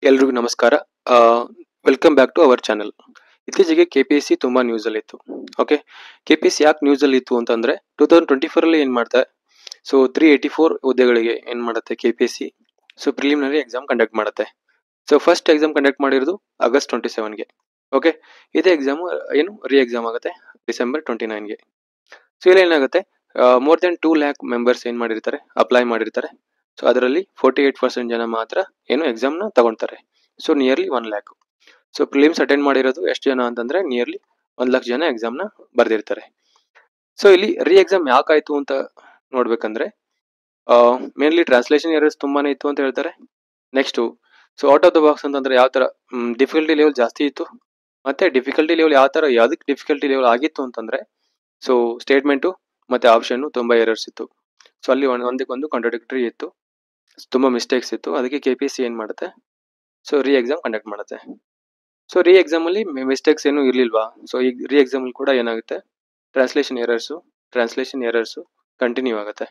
ಎಲ್ರಿಗೂ ನಮಸ್ಕಾರ. Welcome back to our channel. ಇತ್ತೀಚೆಗೆ KPSC ತುಂಬಾ ನ್ಯೂಸ್ ಅಲ್ಲಿ ಇತ್ತು. ಓಕೆ, KPSC ಯಾಕೆ ನ್ಯೂಸ್ ಅಲ್ಲಿ ಇತ್ತು ಅಂತಂದ್ರೆ 2024 ಅಲ್ಲಿ ಏನ್ ಮಾಡ್ತಾರೆ, ಸೊ 384 ಹುದ್ದೆಗಳಿಗೆ ಏನ್ ಮಾಡುತ್ತೆ KPSC, so preliminary exam conduct ಮಾಡುತ್ತೆ. ಸೊ ಫಸ್ಟ್ ಎಕ್ಸಾಮ್ ಕಂಡಕ್ಟ್ ಮಾಡಿರೋದು August 27ಗೆ. ಓಕೆ, ಇದೇ ಎಕ್ಸಾಮ್ ಏನು ರೀ ಎಕ್ಸಾಮ್ ಆಗುತ್ತೆ December 29ಗೆ. ಸೊ ಇಲ್ಲಿ ಏನಾಗುತ್ತೆ, ಮೋರ್ ದೆನ್ 2 lakh ಮೆಂಬರ್ಸ್ ಏನ್ ಮಾಡಿರ್ತಾರೆ, ಅಪ್ಲೈ ಮಾಡಿರ್ತಾರೆ. ಸೊ ಅದರಲ್ಲಿ 48% ಜನ ಮಾತ್ರ ಏನು ಎಕ್ಸಾಮ್ನ ತಗೊಳ್ತಾರೆ. So nearly 1 lakh. So prelims attend ಮಾಡಿರೋದು ಎಷ್ಟು ಜನ ಅಂತಂದ್ರೆ ನಿಯರ್ಲಿ 1 ಲಕ್ಷ ಜನ ಎಕ್ಸಾಮ್ನ ಬರ್ದಿರ್ತಾರೆ. ಸೊ ಇಲ್ಲಿ ರೀ ಎಕ್ಸಾಮ್ ಯಾಕಾಯ್ತು ಅಂತ ನೋಡ್ಬೇಕಂದ್ರೆ, ಮೇನ್ಲಿ ಟ್ರಾನ್ಸ್ಲೇಷನ್ ಎರರ್ಸ್ ತುಂಬಾನೇ ಇತ್ತು ಅಂತ ಹೇಳ್ತಾರೆ. Next, so out of the box ಅಂತಂದ್ರೆ ಯಾವ ತರ ಡಿಫಿಕಲ್ಟಿ ಲೆವೆಲ್ ಜಾಸ್ತಿ ಇತ್ತು, ಮತ್ತೆ ಡಿಫಿಕಲ್ಟಿ ಲೆವೆಲ್ ಯಾವ ತರ ಯಾವ್ದಕ್ಕೆ ಡಿಫಿಕಲ್ಟಿ ಲೆವೆಲ್ ಆಗಿತ್ತು ಅಂತಂದ್ರೆ, ಸೊ ಸ್ಟೇಟ್ಮೆಂಟು ಮತ್ತೆ ಆಪ್ಷನ್ ತುಂಬಾ ಎರರ್ಸ್ ಇತ್ತು. ಸೊ ಅಲ್ಲಿ ಒಂದಕ್ಕೊಂದು ಕಾಂಟ್ರಡಿಕ್ಟರಿ ಇತ್ತು, ತುಂಬಾ ಮಿಸ್ಟೇಕ್ಸ್ ಇತ್ತು. ಅದಕ್ಕೆ KPSC ಏನ್ ಮಾಡುತ್ತೆ, ಸೊ ರೀ ಎಕ್ಸಾಮ್ ಕಂಡಕ್ಟ್ ಮಾಡುತ್ತೆ. ಸೊ ರೀ ಎಕ್ಸಾಮ್ ಅಲ್ಲಿ ಮಿಸ್ಟೇಕ್ಸ್ ಏನು ಇರ್ಲಿಲ್ವಾ, ಸೊ ಈಗ ರೀ ಎಕ್ಸಾಮ್ ಅಲ್ಲಿ ಕೂಡ ಏನಾಗುತ್ತೆ, ಟ್ರಾನ್ಸ್ಲೇಷನ್ ಎರರ್ಸು ಕಂಟಿನ್ಯೂ ಆಗುತ್ತೆ.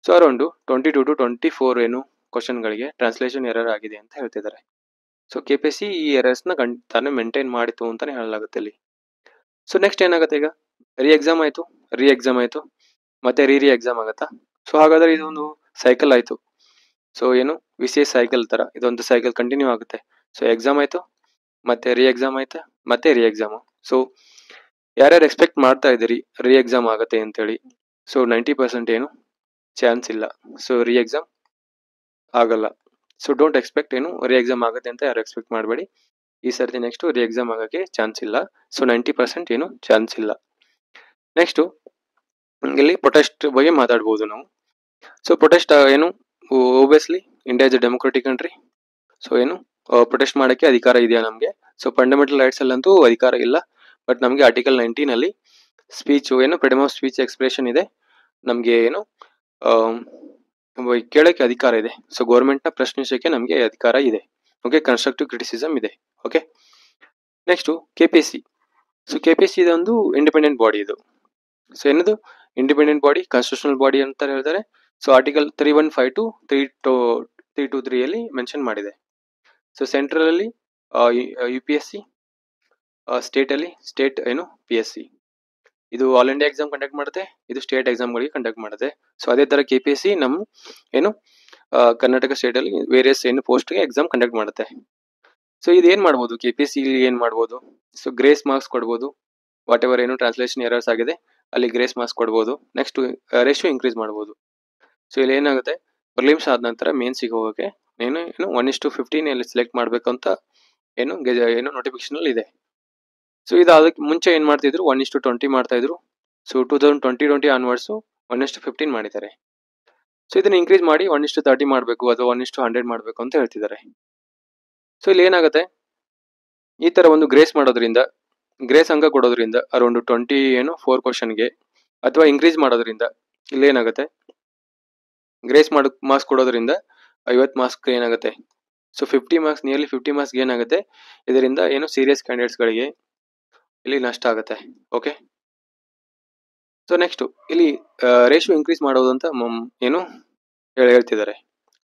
ಸೊ ಅರೌಂಡ್ 22 to 24 ಏನು ಕ್ವಶನ್ಗಳಿಗೆ ಟ್ರಾನ್ಸ್ಲೇಷನ್ ಎರರ್ ಆಗಿದೆ ಅಂತ ಹೇಳ್ತಿದ್ದಾರೆ. ಸೊ KPSC ಈ ಎರರ್ಸ್ನ ತಾನೇ ಮೇಂಟೈನ್ ಮಾಡಿತು ಅಂತಾನೆ ಹೇಳಲಾಗುತ್ತೆ ಇಲ್ಲಿ. ಸೊ ನೆಕ್ಸ್ಟ್ ಏನಾಗುತ್ತೆ, ಈಗ ರೀ ಎಕ್ಸಾಮ್ ಆಯ್ತು ಮತ್ತೆ ರೀ ಎಕ್ಸಾಮ್ ಆಗತ್ತಾ. ಸೊ ಹಾಗಾದ್ರೆ ಇದೊಂದು ಸೈಕಲ್ ಆಯ್ತು. ಸೊ ಏನು ವಿಶೇಷ ಸೈಕಲ್ ತರ ಇದೊಂದು ಸೈಕಲ್ ಕಂಟಿನ್ಯೂ ಆಗುತ್ತೆ. ಸೊ ಎಕ್ಸಾಮ್ ಆಯ್ತು, ಮತ್ತೆ ರೀ ಎಕ್ಸಾಮ್ ಆಯ್ತಾ, ಮತ್ತೆ ರೀ ಎಕ್ಸಾಮ್. ಸೊ ಯಾರ್ಯಾರು ಎಕ್ಸ್ಪೆಕ್ಟ್ ಮಾಡ್ತಾ ಇದ್ದೀರಿ ರೀ ಎಕ್ಸಾಮ್ ಆಗತ್ತೆ ಅಂತೇಳಿ, ಸೊ 90% ಏನು ಚಾನ್ಸ್ ಇಲ್ಲ. ಸೊ ರೀ ಎಕ್ಸಾಮ್ ಆಗಲ್ಲ. ಸೊ ಡೋಂಟ್ ಎಕ್ಸ್ಪೆಕ್ಟ್ ಏನು ರೀ ಎಕ್ಸಾಮ್ ಆಗುತ್ತೆ ಅಂತ ಯಾರು ಎಕ್ಸ್ಪೆಕ್ಟ್ ಮಾಡಬೇಡಿ. ಈ ಸರ್ತಿ ನೆಕ್ಸ್ಟ್ ರೀ ಎಕ್ಸಾಮ್ ಆಗಕ್ಕೆ ಚಾನ್ಸ್ ಇಲ್ಲ. ಸೊ 90% ಏನು ಚಾನ್ಸ್ ಇಲ್ಲ. ನೆಕ್ಸ್ಟ್ ಇಲ್ಲಿ ಪ್ರೊಟೆಸ್ಟ್ ಬಗ್ಗೆ ಮಾತಾಡ್ಬೋದು ನಾವು. ಸೊ ಪ್ರೊಟೆಸ್ಟ್ ಏನು, obviously India is a democratic country. So ಏನು ಪ್ರೊಟೆಸ್ಟ್ ಮಾಡಕ್ಕೆ ಅಧಿಕಾರ ಇದೆಯಾ ನಮಗೆ? ಸೊ ಫಂಡಮೆಂಟಲ್ ರೈಟ್ಸ್ ಅಲ್ಲಂತೂ ಅಧಿಕಾರ ಇಲ್ಲ. ಬಟ್ ನಮಗೆ ಆರ್ಟಿಕಲ್ 19 ಅಲ್ಲಿ ಸ್ಪೀಚ್ ಏನು ಫ್ರೀಡಮ್ ಆಫ್ ಸ್ಪೀಚ್ ಎಕ್ಸ್ಪ್ರೆಷನ್ ಇದೆ. ನಮಗೆ ಏನು ಕೇಳಕ್ಕೆ ಅಧಿಕಾರ ಇದೆ. ಸೊ ಗೌರ್ಮೆಂಟ್ ನ ಪ್ರಶ್ನಿಸಕ್ಕೆ ನಮಗೆ ಅಧಿಕಾರ ಇದೆ. ಓಕೆ, ಕನ್ಸ್ಟ್ರಕ್ಟಿವ್ ಕ್ರಿಟಿಸಿಸಮ್ ಇದೆ. Okay, next KPSC. So KPSC ಇದೊಂದು ಇಂಡಿಪೆಂಡೆಂಟ್ ಬಾಡಿ ಇದು. ಸೊ ಏನದು ಇಂಡಿಪೆಂಡೆಂಟ್ ಬಾಡಿ, ಕಾನ್ಸ್ಟಿಟ್ಯೂಷನಲ್ ಬಾಡಿ ಅಂತ ಹೇಳ್ತಾರೆ. ಸೊ ಆರ್ಟಿಕಲ್ 315 to 323 ಅಲ್ಲಿ ಮೆನ್ಷನ್ ಮಾಡಿದೆ. ಸೊ ಸೆಂಟ್ರಲ್ ಅಲ್ಲಿ UPSC, ಸ್ಟೇಟ್ ಅಲ್ಲಿ ಸ್ಟೇಟ್ ಏನು PSC. ಇದು ಆಲ್ ಇಂಡಿಯಾ ಎಕ್ಸಾಮ್ ಕಂಡಕ್ಟ್ ಮಾಡುತ್ತೆ, ಇದು ಸ್ಟೇಟ್ ಎಕ್ಸಾಮ್ಗಳಿಗೆ ಕಂಡಕ್ಟ್ ಮಾಡುತ್ತೆ. ಸೊ ಅದೇ ತರ KPSC ನಮ್ಮ ಏನು ಕರ್ನಾಟಕ ಸ್ಟೇಟ್ ಅಲ್ಲಿ ವೇರಿಯಸ್ ಏನು ಪೋಸ್ಟ್ಗೆ ಎಕ್ಸಾಮ್ ಕಂಡಕ್ಟ್ ಮಾಡುತ್ತೆ. ಸೊ ಇದೇನ್ ಮಾಡ್ಬೋದು KPSC ಏನ್ ಮಾಡ್ಬೋದು, ಸೊ ಗ್ರೇಸ್ ಮಾರ್ಕ್ಸ್ ಕೊಡ್ಬೋದು. ವಾಟ್ ಎವರ್ ಏನು ಟ್ರಾನ್ಸ್ಲೇಷನ್ ಎರರ್ಸ್ ಆಗಿದೆ ಅಲ್ಲಿ ಗ್ರೇಸ್ ಮಾರ್ಕ್ಸ್ ಕೊಡ್ಬೋದು. ನೆಕ್ಸ್ಟ್ ರೇಷಿಯೋ ಇನ್ಕ್ರೀಸ್ ಮಾಡ್ಬೋದು. ಸೊ ಇಲ್ಲಿ ಏನಾಗುತ್ತೆ, ಪ್ರಿಲಿಮ್ಸ್ ಆದ ನಂತರ ಮೇನ್ಸಿಗೆ ಹೋಗೋಕೆ ಏನು 1:15 ಅಲ್ಲಿ ಸೆಲೆಕ್ಟ್ ಮಾಡ್ಬೇಕಂತ ಏನು ನೋಟಿಫಿಕೇಶನ್ ಅಲ್ಲಿ ಇದೆ. ಸೊ ಇದು ಅದಕ್ಕೆ ಮುಂಚೆ ಏನ್ ಮಾಡ್ತಿದ್ರು 1:20 ಮಾಡ್ತಾ ಇದ್ರು. ಸೊ 2020 ಆನ್ವರ್ಡ್ಸ್ 1:15 ಮಾಡಿದ್ದಾರೆ. ಸೊ ಇದನ್ನ ಇನ್ಕ್ರೀಸ್ ಮಾಡಿ 1:30 ಮಾಡಬೇಕು ಅಥವಾ 1:100 ಮಾಡಬೇಕು ಅಂತ ಹೇಳ್ತಿದ್ದಾರೆ. ಸೊ ಇಲ್ಲಿ ಏನಾಗುತ್ತೆ, ಈ ತರ ಒಂದು ಗ್ರೇಸ್ ಅಂಕ ಕೊಡೋದ್ರಿಂದ ಅರೌಂಡ್ 4 ಕ್ವಶನ್ಗೆ ಅಥವಾ ಇನ್ಕ್ರೀಸ್ ಮಾಡೋದ್ರಿಂದ ಇಲ್ಲಿ ಏನಾಗುತ್ತೆ, ಗ್ರೇಸ್ ಮಾರ್ಕ್ಸ್ ಕೊಡೋದ್ರಿಂದ 50 ಮಾರ್ಕ್ಸ್ ಏನಾಗುತ್ತೆ, ಸೊ 50 ಮಾರ್ಕ್ಸ್ ನಿಯರ್ಲಿ 50 ಮಾರ್ಕ್ಸ್ ಏನಾಗುತ್ತೆ, ಇದರಿಂದ ಏನು ಸೀರಿಯಸ್ ಕ್ಯಾಂಡಿಡೇಟ್ಸ್ ಗಳಿಗೆ ಇಲ್ಲಿ ನಷ್ಟ ಆಗುತ್ತೆ. ಓಕೆ, ಸೊ ನೆಕ್ಸ್ಟ್ ಇಲ್ಲಿ ರೇಷಿಯೋ ಇನ್ಕ್ರೀಸ್ ಮಾಡೋದು ಅಂತ ಏನು ಹೇಳ್ತಿದ್ದಾರೆ.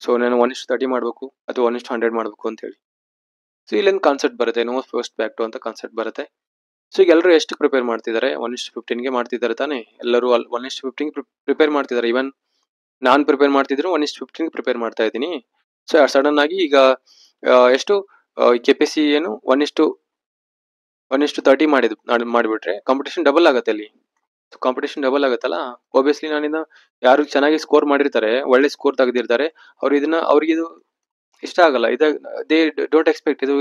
ಸೊ ನಾನು 1:30 ಮಾಡಬೇಕು ಅಥವಾ 1:100 ಮಾಡಬೇಕು ಅಂತ ಹೇಳಿ. ಸೊ ಇಲ್ಲೊಂದು ಕಾನ್ಸೆಪ್ಟ್ ಬರುತ್ತೆ, ನೋ ಫಸ್ಟ್ ಬ್ಯಾಕ್ ಟು ಅಂತ ಕಾನ್ಸೆಪ್ಟ್ ಬರುತ್ತೆ. ಸೊ ಈಗ ಎಲ್ಲರೂ ಎಷ್ಟು ಪ್ರಿಪೇರ್ ಮಾಡ್ತಿದ್ದಾರೆ, 1:15ಗೆ ಮಾಡ್ತಿದ್ದಾರೆ ತಾನೇ ಎಲ್ಲರೂ. 1:15 ಪ್ರಿಪೇರ್ ಮಾಡ್ತಿದ್ದಾರೆ. ಇವನ್ ನಾನು ಪ್ರಿಪೇರ್ ಮಾಡ್ತಿದ್ರು 1:15 ಪ್ರಿಪೇರ್ ಮಾಡ್ತಾ ಇದ್ದೀನಿ. ಸೊ ಸಡನ್ ಆಗಿ ಈಗ ಎಷ್ಟು KPSC ಏನು 1:30 ಮಾಡಿಬಿಟ್ರೆ ಕಾಂಪಿಟೇಷನ್ ಡಬಲ್ ಆಗುತ್ತೆ ಅಲ್ಲಿ. ಕಾಂಪಿಟೇಷನ್ ಡಬಲ್ ಆಗುತ್ತಲ್ಲ, ಒಬ್ವಿಯಸ್ಲಿ ನಾನಿಂದ ಯಾರು ಚೆನ್ನಾಗಿ ಸ್ಕೋರ್ ಮಾಡಿರ್ತಾರೆ, ಒಳ್ಳೆ ಸ್ಕೋರ್ ತೆಗೆದಿರ್ತಾರೆ, ಅವ್ರಿಗೆ ಇದು ಇಷ್ಟ ಆಗಲ್ಲ. ದೇ ಡೋಂಟ್ ಎಕ್ಸ್ಪೆಕ್ಟ್, ಇದು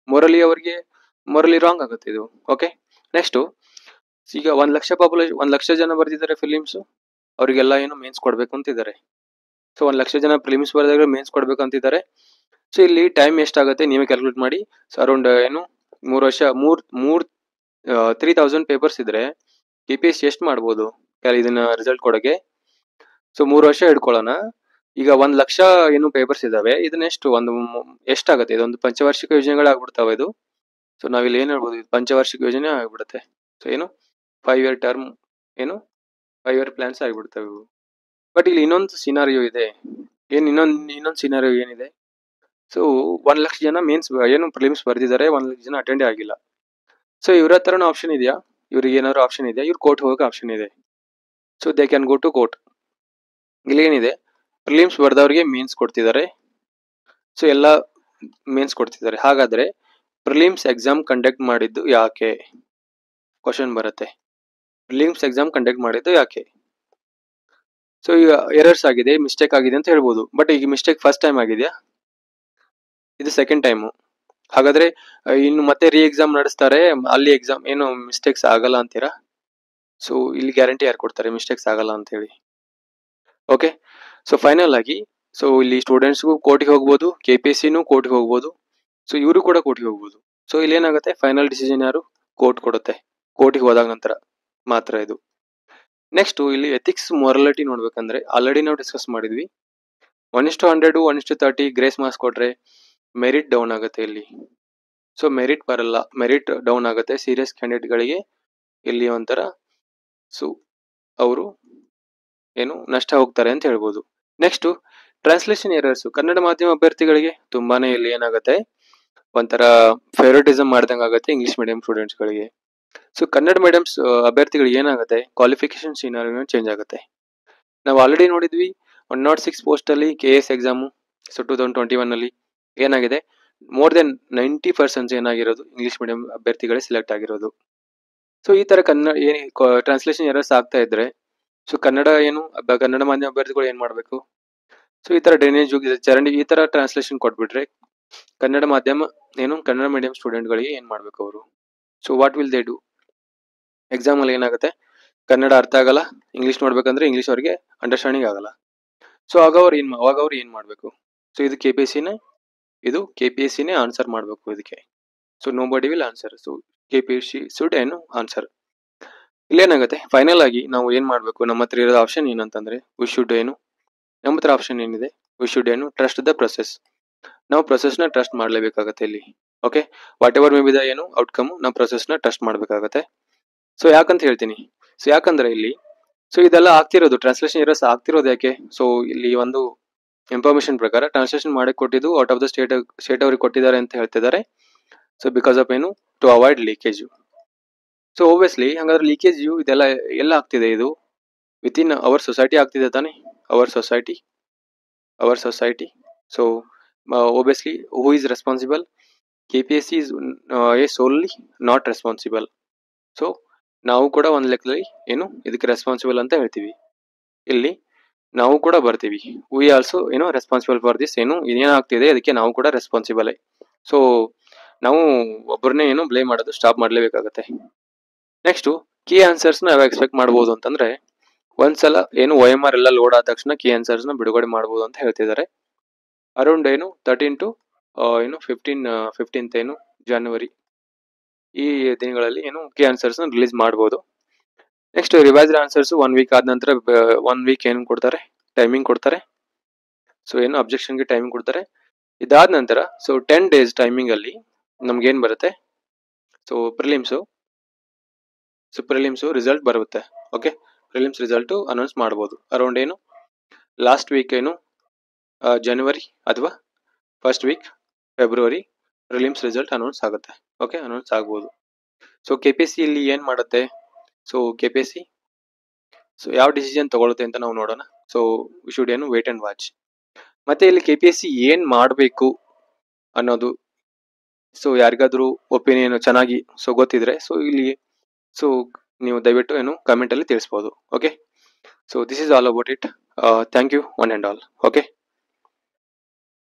ಮೊರಲಿ ರಾಂಗ್ ಆಗುತ್ತೆ ಇದು. ಓಕೆ, ನೆಕ್ಸ್ಟ್ ಈಗ 1 ಲಕ್ಷ ಪಾಪ್ಯುಲೇಷನ್ 1 ಲಕ್ಷ ಜನ ಬರ್ದಿದ್ದಾರೆ ಫಿಲಿಮ್ಸ್, ಅವರಿಗೆಲ್ಲ ಏನು ಮೇನ್ಸ್ ಕೊಡ್ಬೇಕು ಅಂತಿದ್ದಾರೆ. ಸೊ 1 ಲಕ್ಷ ಜನ ಪ್ರಿಲಿಮ್ಸ್ ಬರೆದಾಗ ಮೇನ್ಸ್ ಕೊಡ್ಬೇಕು ಅಂತಿದ್ದಾರೆ. ಸೊ ಇಲ್ಲಿ ಟೈಮ್ ಎಷ್ಟಾಗುತ್ತೆ ನೀವೇ ಕ್ಯಾಲ್ಕುಲೇಟ್ ಮಾಡಿ. ಸೊ ಅರೌಂಡ್ ಏನು 3 ವರ್ಷ 3000 ಪೇಪರ್ಸ್ ಇದ್ರೆ KPSC ಎಷ್ಟು ಮಾಡ್ಬೋದು ಇದನ್ನ ರಿಸಲ್ಟ್ ಕೊಡೋಕೆ. ಸೊ 3 ವರ್ಷ ಹಿಡ್ಕೊಳ್ಳೋಣ. ಈಗ 1 ಲಕ್ಷ ಏನು ಪೇಪರ್ಸ್ ಇದಾವೆ, ಇದನ್ನ ಎಷ್ಟಾಗುತ್ತೆ, ಇದೊಂದು ಪಂಚವಾರ್ಷಿಕ ಯೋಜನೆಗಳಾಗ್ಬಿಡ್ತಾವೆ ಇದು. ಸೊ ನಾವಿಲ್ಲಿ ಏನ್ ಹೇಳ್ಬೋದು, ಇದು ಪಂಚವಾರ್ಷಿಕ ಯೋಜನೆ ಆಗ್ಬಿಡುತ್ತೆ. ಸೊ ಏನು 5 year ಟರ್ಮ್ ಏನು 5 year ಪ್ಲಾನ್ಸ್ ಆಗ್ಬಿಡ್ತವೆ ಇವು. ಬಟ್ ಇಲ್ಲಿ ಇನ್ನೊಂದು ಸಿನಾರಿಯೋ ಇದೆ. ಇನ್ನೊಂದು ಸಿನಾರಿಯೋ ಏನಿದೆ, ಸೊ 1,00,000 ಜನ ಮೇನ್ಸ್ ಏನು ಪ್ರಿಲಿಮ್ಸ್ ಬರ್ದಿದ್ದಾರೆ, 1,00,000 ಜನ ಅಟೆಂಡೇ ಆಗಿಲ್ಲ. ಸೊ ಇವ್ರ ಹತ್ರನೂ ಆಪ್ಷನ್ ಇದೆಯಾ, ಇವ್ರಿಗೆ ಏನಾದ್ರು ಆಪ್ಷನ್ ಇದೆಯಾ, ಇವ್ರು ಕೋರ್ಟ್ ಹೋಗೋಕೆ ಆಪ್ಷನ್ ಇದೆ. So they can go to court. ಇಲ್ಲಿ ಏನಿದೆ, ಪ್ರಿಲಿಮ್ಸ್ ಬರ್ದವ್ರಿಗೆ ಮೇನ್ಸ್ ಕೊಡ್ತಿದ್ದಾರೆ. ಸೊ ಎಲ್ಲ ಮೇನ್ಸ್ ಕೊಡ್ತಿದ್ದಾರೆ. ಹಾಗಾದ್ರೆ ಪ್ರಿಲಿಮ್ಸ್ ಎಕ್ಸಾಮ್ ಕಂಡಕ್ಟ್ ಮಾಡಿದ್ದು ಯಾಕೆ ಕ್ವಶನ್ ಬರುತ್ತೆ. ಪ್ರಿಲಿಮ್ಸ್ ಎಕ್ಸಾಮ್ ಕಂಡಕ್ಟ್ ಮಾಡಿದ್ದು ಯಾಕೆ? ಸೊ ಈಗ ಎರರ್ಸ್ ಆಗಿದೆ, ಮಿಸ್ಟೇಕ್ ಆಗಿದೆ ಅಂತ ಹೇಳ್ಬೋದು. ಬಟ್ ಈಗ ಮಿಸ್ಟೇಕ್ ಫಸ್ಟ್ ಟೈಮ್ ಆಗಿದೆಯಾ, ಇದು ಸೆಕೆಂಡ್ ಟೈಮು. ಹಾಗಾದ್ರೆ ಇನ್ನು ಮತ್ತೆ ರೀ ಎಕ್ಸಾಮ್ ನಡೆಸ್ತಾರೆ, ಅಲ್ಲಿ ಎಕ್ಸಾಮ್ ಏನು ಮಿಸ್ಟೇಕ್ಸ್ ಆಗಲ್ಲ ಅಂತೀರಾ? ಸೊ ಇಲ್ಲಿ ಗ್ಯಾರಂಟಿ ಯಾರು ಕೊಡ್ತಾರೆ ಮಿಸ್ಟೇಕ್ಸ್ ಆಗಲ್ಲ ಅಂತ ಹೇಳಿ? ಓಕೆ, ಸೊ ಫೈನಲ್ ಆಗಿ ಸೊ ಇಲ್ಲಿ ಸ್ಟೂಡೆಂಟ್ಸ್ಗೂ ಕೋರ್ಟಿಗೆ ಹೋಗ್ಬೋದು, KPSCನೂ ಕೋರ್ಟಿಗೆ ಹೋಗ್ಬೋದು, ಸೊ ಇವರು ಕೂಡ ಕೋರ್ಟಿಗೆ ಹೋಗ್ಬೋದು. ಸೊ ಇಲ್ಲಿ ಏನಾಗುತ್ತೆ, ಫೈನಲ್ ಡಿಸಿಷನ್ ಯಾರು? ಕೋರ್ಟ್ ಕೊಡುತ್ತೆ. ಕೋರ್ಟಿಗೆ ಹೋದಾಗ ನಂತರ ಮಾತ್ರ ಇದು. ನೆಕ್ಸ್ಟ್ ಇಲ್ಲಿ ಎಥಿಕ್ಸ್ ಮೊರಾಲಿಟಿ ನೋಡ್ಬೇಕಂದ್ರೆ ಆಲ್ರೆಡಿ ನಾವು ಡಿಸ್ಕಸ್ ಮಾಡಿದ್ವಿ. 1:100 1:30 ಗ್ರೇಸ್ ಮಾರ್ಕ್ಸ್ ಕೊಟ್ರೆ ಮೆರಿಟ್ ಡೌನ್ ಆಗುತ್ತೆ ಇಲ್ಲಿ. ಸೊ ಮೆರಿಟ್ ಬರಲ್ಲ, ಮೆರಿಟ್ ಡೌನ್ ಆಗುತ್ತೆ ಸೀರಿಯಸ್ ಕ್ಯಾಂಡಿಡೇಟ್ಗಳಿಗೆ. ಇಲ್ಲಿ ಒಂಥರ ಸೊ ಅವರು ಏನು ನಷ್ಟ ಹೋಗ್ತಾರೆ ಅಂತ ಹೇಳ್ಬೋದು. ನೆಕ್ಸ್ಟ್ ಟ್ರಾನ್ಸ್ಲೇಷನ್ ಎರರ್ಸ್ ಕನ್ನಡ ಮಾಧ್ಯಮ ಅಭ್ಯರ್ಥಿಗಳಿಗೆ ತುಂಬಾನೇ ಇಲ್ಲಿ ಏನಾಗುತ್ತೆ, ಒಂಥರ ಫೇವರಿಟಿಸಮ್ ಮಾಡ್ದಂಗೆ ಆಗುತ್ತೆ ಇಂಗ್ಲಿಷ್ ಮೀಡಿಯಂ ಸ್ಟೂಡೆಂಟ್ಸ್ಗಳಿಗೆ. ಸೊ ಕನ್ನಡ ಮೀಡಿಯಂ ಅಭ್ಯರ್ಥಿಗಳಿಗೆ ಏನಾಗುತ್ತೆ, ಕ್ವಾಲಿಫಿಕೇಶನ್ ಸೀನರಿಯೋ ಚೇಂಜ್ ಆಗುತ್ತೆ. ನಾವು ಆಲ್ರೆಡಿ ನೋಡಿದ್ವಿ 106 ಪೋಸ್ಟ್ ಅಲ್ಲಿ KS ಎಕ್ಸಾಮು. ಸೊ 2021 ಅಲ್ಲಿ ಏನಾಗಿದೆ, ಮೋರ್ ದೆನ್ 90% ಏನಾಗಿರೋದು ಇಂಗ್ಲಿಷ್ ಮೀಡಿಯಂ ಅಭ್ಯರ್ಥಿಗಳೇ ಸೆಲೆಕ್ಟ್ ಆಗಿರೋದು. ಸೊ ಈ ತರ ಏನು ಟ್ರಾನ್ಸ್ಲೇಷನ್ ಎರರ್ಸ್ ಆಗ್ತಾ ಇದ್ರೆ ಸೊ ಕನ್ನಡ ಮಾಧ್ಯಮ ಅಭ್ಯರ್ಥಿಗಳು ಏನ್ ಮಾಡ್ಬೇಕು? ಸೊ ಈ ತರ ಡ್ರೈನೇಜ್ ಚರಂಡಿ ಈ ತರ ಟ್ರಾನ್ಸ್ಲೇಷನ್ ಕೊಟ್ಬಿಟ್ರೆ ಕನ್ನಡ ಮೀಡಿಯಂ ಸ್ಟೂಡೆಂಟ್ಗಳಿಗೆ ಏನ್ ಮಾಡ್ಬೇಕು ಅವರು? So what will they do? Exam ಅಲ್ಲಿ ಏನಾಗುತ್ತೆ, ಕನ್ನಡ ಅರ್ಥ ಆಗಲ್ಲ, ಇಂಗ್ಲಿಷ್ ನೋಡ್ಬೇಕಂದ್ರೆ ಇಂಗ್ಲಿಷ್ ಅವರಿಗೆ ಅಂಡರ್ಸ್ಟ್ಯಾಂಡಿಂಗ್ ಆಗಲ್ಲ. ಸೊ ಅವಾಗ ಅವ್ರು ಏನ್ ಮಾಡ್ಬೇಕು? ಸೊ ಇದು KPSCನೇ ಆನ್ಸರ್ ಮಾಡ್ಬೇಕು ಇದಕ್ಕೆ. So nobody will answer. So KPSC should answer. ಇಲ್ಲೇನಾಗುತ್ತೆ, ಫೈನಲ್ ಆಗಿ ನಾವು ಏನ್ ಮಾಡ್ಬೇಕು, ನಮ್ಮ ಹತ್ರ ಇರೋದು ಆಪ್ಷನ್ ಏನಂತಂದ್ರೆ ನಮ್ಮ ಹತ್ರ ಆಪ್ಷನ್ ಏನಿದೆ, ಟ್ರಸ್ಟ್ ದ ಪ್ರೊಸೆಸ್. ನಾವು ಪ್ರೊಸೆಸ್ ನ ಟ್ರಸ್ಟ್ ಮಾಡ್ಲೇಬೇಕಾಗತ್ತೆ ಇಲ್ಲಿ. Okay, what ever may be the outcome, ನಾವು ಪ್ರೊಸೆಸ್ ನ ಟ್ರಸ್ಟ್ ಮಾಡ್ಬೇಕಾಗತ್ತೆ. ಸೊ ಯಾಕಂತ ಹೇಳ್ತೀನಿ, ಸೊ ಯಾಕಂದ್ರೆ ಇಲ್ಲಿ ಸೊ ಇದೆಲ್ಲ ಆಗ್ತಿರೋದು, ಟ್ರಾನ್ಸ್ಲೇಷನ್ ಎರರ್ಸ್ ಆಗ್ತಿರೋದು ಯಾಕೆ? ಸೊ ಇಲ್ಲಿ ಒಂದು ಇನ್ಫಾರ್ಮೇಶನ್ ಪ್ರಕಾರ ಟ್ರಾನ್ಸ್ಲೇಷನ್ ಮಾಡಿ ಕೊಟ್ಟಿದ್ದು ಔಟ್ ಆಫ್ ದ ಸ್ಟೇಟ್ ಅವ್ರಿಗೆ ಕೊಟ್ಟಿದ್ದಾರೆ ಅಂತ ಹೇಳ್ತಿದ್ದಾರೆ. So because of to avoid leakage. So obviously ಹಂಗಾದ್ರೆ ಲೀಕೇಜ್ ಇದೆಲ್ಲ ಎಲ್ಲ ಆಗ್ತಿದೆ, ಇದು ವಿತ್ ಇನ್ ಅವರ್ ಸೊಸೈಟಿ ಆಗ್ತಿದೆ ತಾನೆ, our society. So obviously who is responsible? KPSC is solely not responsible. So ನಾವು ಕೂಡ ಒಂದ್ ಲೆಕ್ಕದಲ್ಲಿ ಇದಕ್ಕೆ ರೆಸ್ಪಾನ್ಸಿಬಲ್ ಅಂತ ಹೇಳ್ತೀವಿ. ಇಲ್ಲಿ ನಾವು ಕೂಡ ಬರ್ತೀವಿ, we also responsible for this. ಏನಾಗ್ತಿದೆ ಅದಕ್ಕೆ ನಾವು ಕೂಡ ರೆಸ್ಪಾನ್ಸಿಬಲ್. ಸೊ ನಾವು ಒಬ್ಬರನ್ನೇ ಬ್ಲೇಮ್ ಮಾಡೋದು ಸ್ಟಾಪ್ ಮಾಡ್ಲೇಬೇಕಾಗತ್ತೆ. ನೆಕ್ಸ್ಟ್ ಕೀ ಆನ್ಸರ್ಸ್ ನ ಯಾವಾಗ ಎಕ್ಸ್ಪೆಕ್ಟ್ ಮಾಡ್ಬೋದು ಅಂತಂದ್ರೆ, ಒಂದ್ಸಲ OMR ಎಲ್ಲ ಲೋಡ್ ಆದ ತಕ್ಷಣ ಕೀ ಆನ್ಸರ್ಸ್ ನ ಬಿಡುಗಡೆ ಮಾಡ್ಬೋದು ಅಂತ ಹೇಳ್ತಿದ್ದಾರೆ. ಅರೌಂಡ್ 13 to 15th ಜನವರಿ ಈ ದಿನಗಳಲ್ಲಿ ಕೀ ಆನ್ಸರ್ಸ್ ನ ರಿಲೀಸ್ ಮಾಡ್ಬೋದು. ನೆಕ್ಸ್ಟ್ ರಿವೈಸ್ಡ್ ಆನ್ಸರ್ಸ್ 1 ವೀಕ್ ಆದ ನಂತರ 1 ವೀಕ್ ಕೊಡ್ತಾರೆ, ಟೈಮಿಂಗ್ ಕೊಡ್ತಾರೆ. ಸೊ ಅಬ್ಜೆಕ್ಷನ್ಗೆ ಟೈಮಿಂಗ್ ಕೊಡ್ತಾರೆ. ಇದಾದ ನಂತರ ಸೊ 10 days ಟೈಮಿಂಗ್ ಅಲ್ಲಿ ನಮ್ಗೆ ಏನ್ ಬರುತ್ತೆ, ಸೊ ಪ್ರಿಲಿಮ್ಸ್ ರಿಸಲ್ಟ್ ಬರುತ್ತೆ. ಓಕೆ, ಪ್ರಿಲಿಮ್ಸ್ ರಿಸಲ್ಟ್ ಅನೌನ್ಸ್ ಮಾಡ್ಬೋದು ಅರೌಂಡ್ ಲಾಸ್ಟ್ ವೀಕ್ ಜನವರಿ ಅಥವಾ ಫಸ್ಟ್ ವೀಕ್ ಫೆಬ್ರವರಿ ಪ್ರಿಲಿಮ್ಸ್ ರಿಸಲ್ಟ್ ಅನೌನ್ಸ್ ಆಗುತ್ತೆ. ಓಕೆ, ಅನೌನ್ಸ್ ಆಗ್ಬೋದು. ಸೊ KPSC ಇಲ್ಲಿ ಏನ್ ಮಾಡುತ್ತೆ, ಸೊ KPSC ಸೊ ಯಾವ ಡಿಸಿಷನ್ ತಗೊಳುತ್ತೆ ಅಂತ ನಾವು ನೋಡೋಣ. So we should wait and watch. ಮತ್ತೆ ಇಲ್ಲಿ KPSC ಏನ್ ಮಾಡಬೇಕು ಅನ್ನೋದು ಸೊ ಯಾರಿಗಾದ್ರೂ ಒಪಿನಿಯನ್ ಚೆನ್ನಾಗಿ ಸೊ ಗೊತ್ತಿದ್ರೆ ಸೊ ಇಲ್ಲಿ ಸೊ ನೀವು ದಯವಿಟ್ಟು ಕಮೆಂಟ್ ಅಲ್ಲಿ ತಿಳಿಸ್ಬೋದು. Okay, so this is all about it. Thank you one and all. Okay.